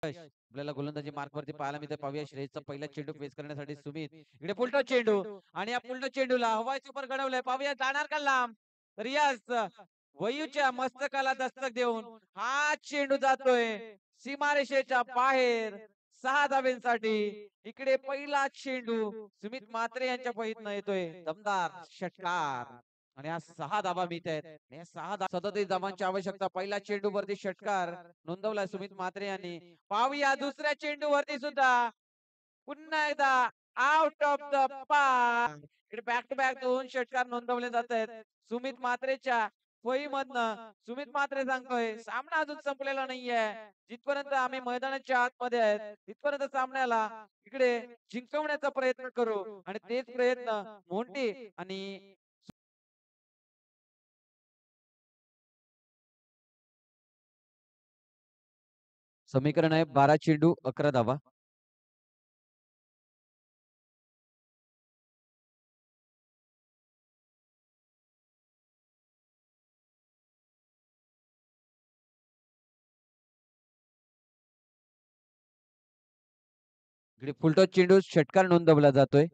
आपल्याला गोलंदाजी मार्कवरती पाहायला मिळते. पाहूया श्रेयसचा पहिला चेंडू फेस करण्यासाठी सुमित. इकडे फुलटॉस चेंडू आणि या फुलटॉस चेंडूला हवाई सुपर घडवलंय. पाहूया जाणार का लांब. तर यस वयूच्या मस्तकाला दस्तक देऊन हा चेंडू जातोय सीमारेषेच्या बाहेर 6 धाब्यांसाठी. इकडे पहिला चेंडू सुमित म्हात्रे यांच्या पहितनं येतोय. दमदार षटकार आणि हा 6 धाबा मिळत आहेत. 37 धाबांची आवश्यकता. पहिला चेंडू वरती षटकार नोंदवला सुमित म्हात्रे यांनी. पाहूया दुसऱ्या चेंडू वरती सुद्धा पुन्हा एकदा आउट ऑफ द पार्क. इकडे बॅक टू बॅक 2 षटकार नोंदवले जात आहेत सुमित म्हात्रेच्या फळीमधनं. सुमित म्हात्रे सांगतोय सामना अजून संपलेला नाहीये. जिथपर्यंत आम्ही मैदानाच्या आतमध्ये आहेत तिथपर्यंत सामन्याला इकडे जिंकवण्याचा प्रयत्न करू आणि तेच प्रयत्न मोंटी आणि समीकरण आहे 12 चेंडू 11 धावा. इकडे फुलटॉस चेंडू षटकार नोंदवला जातोय.